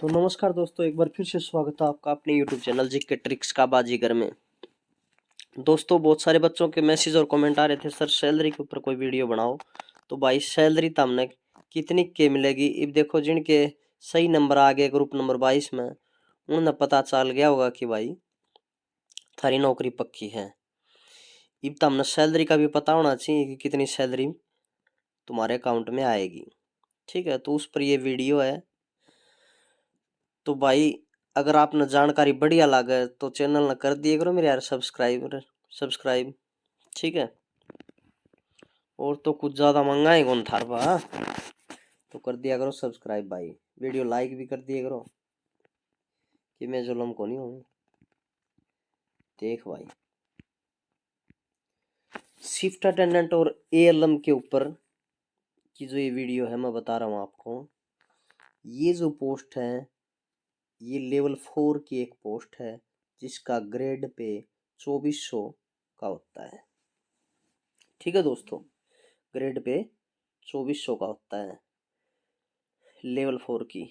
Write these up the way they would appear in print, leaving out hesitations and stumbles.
तो नमस्कार दोस्तों, एक बार फिर से स्वागत है आपका अपने YouTube चैनल जी के ट्रिक्स का बाजीगर में। दोस्तों, बहुत सारे बच्चों के मैसेज और कमेंट आ रहे थे, सर सैलरी के ऊपर कोई वीडियो बनाओ। तो भाई सैलरी तो हमने कितनी के मिलेगी, अब देखो जिनके सही नंबर आ गए ग्रुप नंबर 22 में, उन्हें पता चल गया होगा कि भाई थारी नौकरी पक्की है। अब तो हमने सैलरी का भी पता होना चाहिए कि कितनी सैलरी तुम्हारे अकाउंट में आएगी। ठीक है, तो उस पर ये वीडियो है। तो भाई अगर आपने जानकारी बढ़िया लगे तो चैनल न कर दिए करो मेरे यार सब्सक्राइब। ठीक है, और तो कुछ ज्यादा महंगा है कौन थार पा, तो कर दिया करो सब्सक्राइब भाई, वीडियो लाइक भी कर दिया करो कि मैं जुल्म को नहीं हूँ। देख भाई, शिफ्ट अटेंडेंट और एएलएम के ऊपर की जो ये वीडियो है मैं बता रहा हूँ आपको। ये जो पोस्ट है ये लेवल 4 की एक पोस्ट है जिसका ग्रेड पे 2400 का होता है। ठीक है दोस्तों, ग्रेड पे 2400 का होता है लेवल 4 की।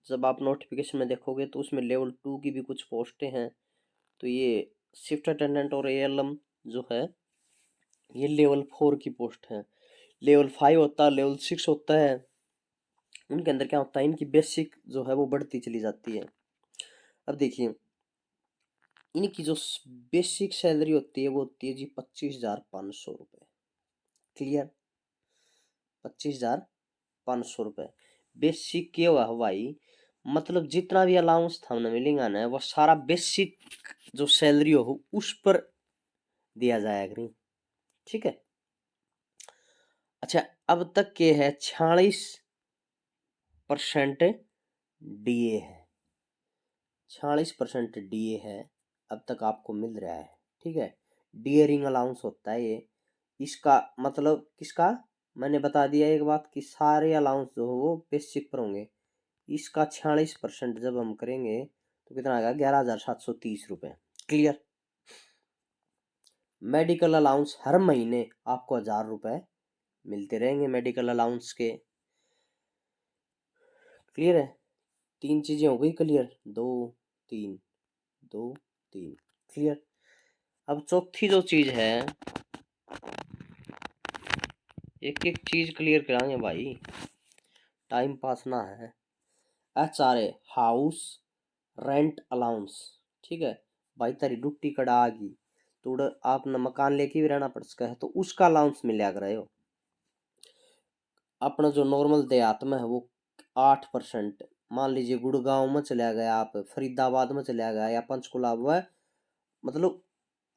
जब आप नोटिफिकेशन में देखोगे तो उसमें लेवल 2 की भी कुछ पोस्टें हैं। तो ये शिफ्ट अटेंडेंट और एएलएम जो है ये लेवल 4 की पोस्ट है। लेवल 5 होता है, लेवल 6 होता है। उनके अंदर क्या होता है, इनकी बेसिक जो है वो बढ़ती चली जाती है। अब देखिए, इनकी जो बेसिक सैलरी होती है वो होती है जी 25,500 रुपये। क्लियर, 25,500 रुपये बेसिक के हुआ भाई। मतलब जितना भी अलाउंस था हमने मिलेगा ना, वो सारा बेसिक जो सैलरी हो उस पर दिया जाएगा। ठीक है, अच्छा अब तक के है 46% डीए है, 46% डीए है अब तक आपको मिल रहा है। ठीक है, डियरिंग अलाउंस होता है ये। इसका मतलब किसका, मैंने बता दिया एक बात कि सारे अलाउंस जो हो वो बेसिक पर होंगे। इसका 46% जब हम करेंगे तो कितना आएगा, 11,730 रुपये। क्लियर, मेडिकल अलाउंस हर महीने आपको 1,000 रुपये मिलते रहेंगे मेडिकल अलाउंस के। क्लियर है, तीन चीजें हो गई क्लियर, दो तीन, दो तीन। क्लियर, अब चौथी जो चीज है, एक एक चीज क्लियर कराएंगे भाई, टाइम पास ना है। HRA house rent allowance. ठीक है भाई, तेरी ड्यूटी कड़ा आ गई तो आपने मकान लेके भी रहना पड़ सका है तो उसका अलाउंस मिला कर रहे हो। अपना जो नॉर्मल देहात में है वो 8%। मान लीजिए गुड़गांव में चला गया, आप फरीदाबाद में चला गया या पंचकुला हुआ, मतलब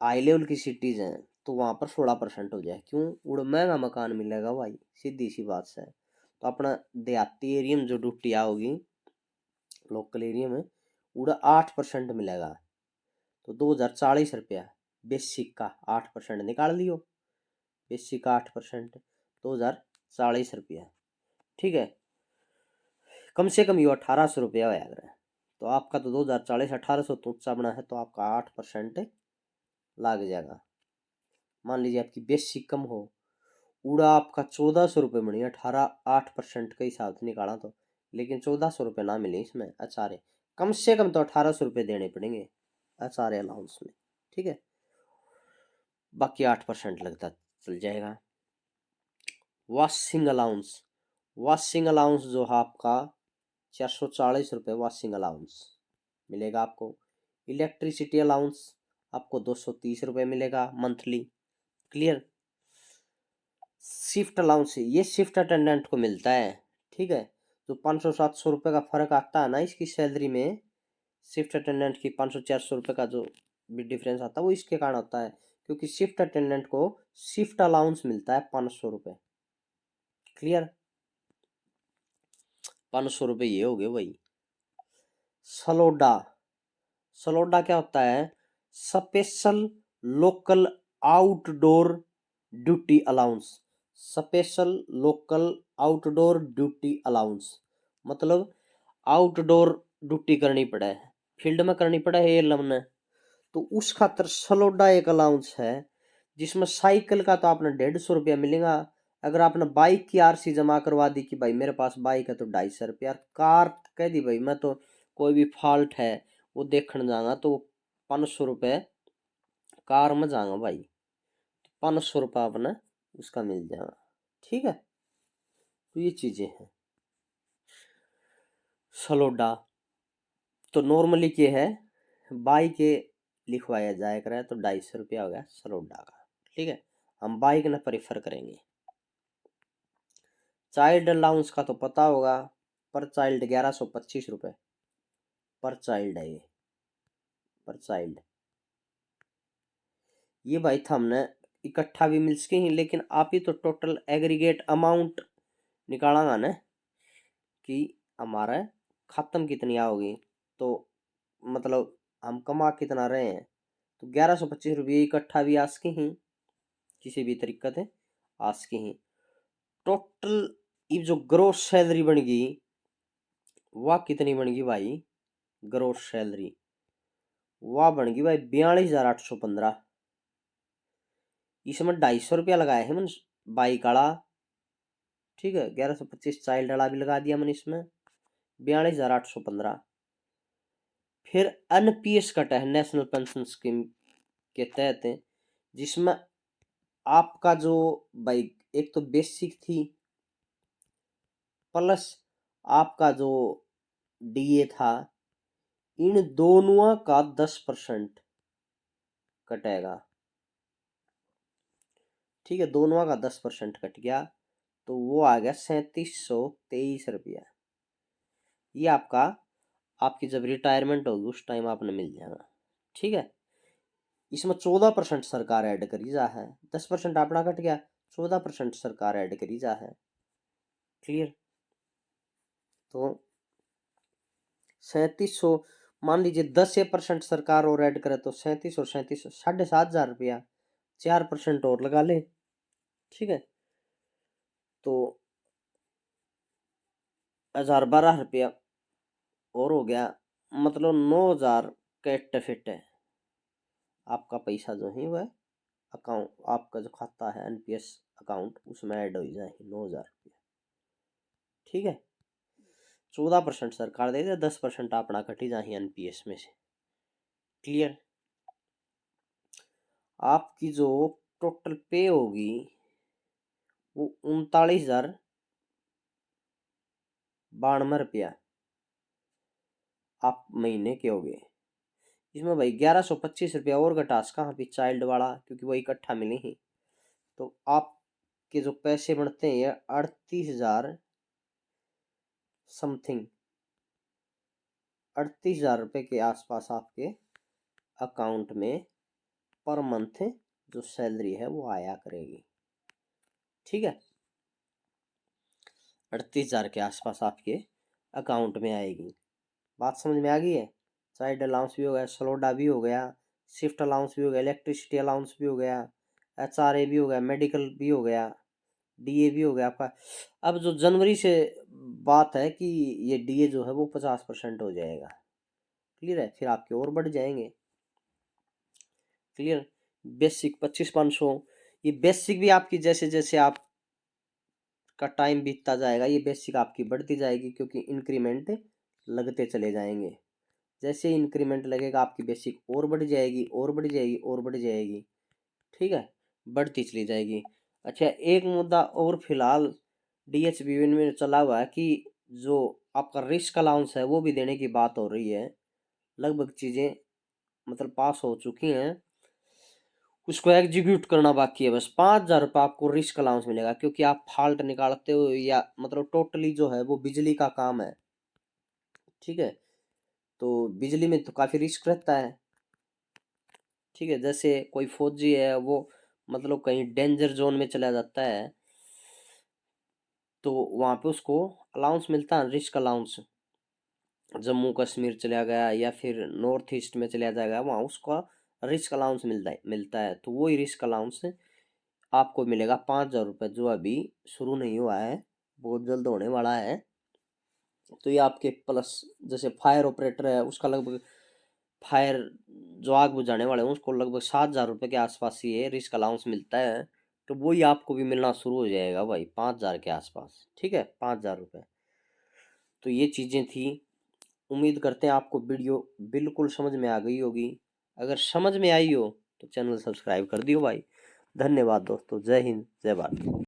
हाई लेवल की सिटीज हैं, तो वहां पर 16% हो जाए। क्यों, उड़ महंगा मकान मिलेगा भाई, सीधी सी बात है। तो अपना देहाती एरिया में जो ड्यूटी आओगी लोकल एरिया में उड़ा 8% मिलेगा। तो 2,040 रुपया बेसिक का 8% निकाल लियो, बेसिक का 8% 2,040 रुपया। ठीक है, कम से कम ये 1,800 रुपया होया अगर, तो आपका तो 2,040 1,800 तो ऊंचा बना है तो आपका 8% लग जाएगा। मान लीजिए आपकी बेसिक कम हो, उड़ा आपका 1,400 रुपये बनी, 8% के हिसाब से निकाला तो, लेकिन 1,400 रुपये ना मिले इसमें। HRA कम से कम तो 1,800 रुपये देने पड़ेंगे HRA अलाउंस में। ठीक है, बाकी 8% लगता चल जाएगा। वॉशिंग अलाउंस, वॉशिंग अलाउंस जो है आपका 440 रुपये वॉशिंग अलाउंस मिलेगा आपको। इलेक्ट्रिसिटी अलाउंस आपको 230 रुपये मिलेगा मंथली। क्लियर, शिफ्ट अलाउंस ये शिफ्ट अटेंडेंट को मिलता है। ठीक है, जो 500-700 रुपये का फर्क आता है ना इसकी सैलरी में, शिफ्ट अटेंडेंट की 500-400 रुपये का जो भी डिफरेंस आता है वो इसके कारण होता है क्योंकि शिफ्ट अटेंडेंट को शिफ्ट अलाउंस मिलता है 500 रुपये। क्लियर, 500 रुपये ये हो गए भाई। सलोडा, सलोडा क्या होता है, special local outdoor duty allowance. Special local outdoor duty allowance मतलब आउटडोर ड्यूटी करनी पड़े, फील्ड में करनी पड़े है ये लमने, तो उस खातर सलोडा एक अलाउंस है जिसमें साइकिल का तो आपने 150 रुपया मिलेगा, अगर आपने बाइक की आरसी जमा करवा दी कि भाई मेरे पास बाइक है तो 250 रुपया, कार कह दी भाई मैं तो कोई भी फॉल्ट है वो देखने जाऊंगा तो 500 रुपये कार में जाऊंगा भाई, 500 रुपया अपने उसका मिल जाएगा। ठीक है, तो ये चीजें हैं। सलोडा तो नॉर्मली क्या है, बाइक के लिखवाया जाए करे तो 250 रुपया हो गया सलोडा का। ठीक है, हम बाइक ना प्रेफर करेंगे। चाइल्ड अलाउंस का तो पता होगा, पर चाइल्ड 1125 रुपये पर चाइल्ड है ये, पर चाइल्ड। ये भाई था हमने इकट्ठा भी मिल सके ही, लेकिन आप ही तो टोटल एग्रीगेट अमाउंट निकालांगा ना कि हमारा खत्म कितनी आओगी, तो मतलब हम कमा कितना रहे हैं। तो 1125 रुपये इकट्ठा भी आ सके ही, किसी भी तरीके से आ सके ही। टोटल ये जो ग्रोस सैलरी बन गई वह कितनी बन गई भाई, ग्रोस सैलरी वह बन गई भाई 42,815। इसमें 250 रुपया लगाए हैं मैंने बाइक वाला। ठीक है, 1125 चाइल्ड वाला भी लगा दिया मैंने इसमें, 42,815। फिर एनपीएस कटा है, नेशनल पेंशन स्कीम के तहत, जिसमें आपका जो भाई एक तो बेसिक थी प्लस आपका जो डीए था, इन दोनों का 10% कटेगा। ठीक है, दोनों का 10% कट गया तो वो आ गया 3723 रुपया। ये आपका आपकी जब रिटायरमेंट होगी उस टाइम आपने मिल जाएगा। ठीक है, इसमें 14% सरकार ऐड करी जा है, 10% अपना कट गया, 14% सरकार ऐड करी जा है। क्लियर, तो 3700 मान लीजिए 10% सरकार और ऐड करे तो 37 और 37 7,500 रुपया, 4% और लगा ले। ठीक है, तो 1,012 रुपया और हो गया, मतलब 9,000 कैट फिट है आपका पैसा जो है वह अकाउंट, आपका जो खाता है एनपीएस अकाउंट उसमें ऐड हो जाए 9,000 रुपया। ठीक है, 14% सरकार दे दे, 10% अपना कटी जाए एनपीएस में से। क्लियर, आपकी जो टोटल पे होगी वो 39,092 रुपया आप महीने के हो गए। इसमें भाई 1,125 रुपया और घटास कहाँ पे चाइल्ड वाला, क्योंकि वो इकट्ठा मिले ही, तो आपके जो पैसे बनते हैं 38,000 समथिंग, 38,000 रुपये के आसपास आपके अकाउंट में पर मंथ जो सैलरी है वो आया करेगी। ठीक है, 38,000 के आसपास आपके अकाउंट में आएगी। बात समझ में आ गई है। चाइल्ड अलाउंस भी हो गया, सलोडा भी हो गया, शिफ्ट अलाउंस भी हो गया, इलेक्ट्रिसिटी अलाउंस भी हो गया, एचआरए भी हो गया, मेडिकल भी हो गया, डीए भी हो गया आपका। अब जो जनवरी से बात है कि ये डीए जो है वो 50% हो जाएगा। क्लियर है, फिर आपके और बढ़ जाएंगे। क्लियर, बेसिक 25,500, ये बेसिक भी आपकी जैसे जैसे आप का टाइम बीतता जाएगा ये बेसिक आपकी बढ़ती जाएगी, क्योंकि इंक्रीमेंट लगते चले जाएंगे। जैसे इंक्रीमेंट लगेगा आपकी बेसिक और बढ़ जाएगी और बढ़ जाएगी और बढ़ जाएगी। ठीक है, बढ़ती चली जाएगी। अच्छा, एक मुद्दा और फिलहाल डीएचबी में चला हुआ है कि जो आपका रिस्क अलाउंस है वो भी देने की बात हो रही है। लगभग चीज़ें मतलब पास हो चुकी हैं, उसको एग्जीक्यूट करना बाकी है। बस 5,000 रुपये आपको रिस्क अलाउंस मिलेगा, क्योंकि आप फॉल्ट निकालते हो या मतलब टोटली जो है वो बिजली का काम है। ठीक है, तो बिजली में तो काफ़ी रिस्क रहता है। ठीक है, जैसे कोई फौजी है वो मतलब कहीं डेंजर जोन में चला जाता है तो वहाँ पे उसको अलाउंस मिलता है, रिस्क अलाउंस। जम्मू कश्मीर चला गया या फिर नॉर्थ ईस्ट में चला जाएगा वहाँ उसका रिस्क अलाउंस मिलता है। तो वही रिस्क अलाउंस आपको मिलेगा 5,000 रुपये, जो अभी शुरू नहीं हुआ है, बहुत जल्द होने वाला है। तो ये आपके प्लस जैसे फायर ऑपरेटर है उसका लगभग, फायर जो आग बुझाने वाले हैं उसको लगभग 7,000 रुपये के आसपास ये रिस्क अलाउंस मिलता है। तो वही आपको भी मिलना शुरू हो जाएगा भाई 5,000 के आसपास। ठीक है, 5,000 रुपये। तो ये चीज़ें थी। उम्मीद करते हैं आपको वीडियो बिल्कुल समझ में आ गई होगी। अगर समझ में आई हो तो चैनल सब्सक्राइब कर दियो भाई। धन्यवाद दोस्तों, जय हिंद जय भारत।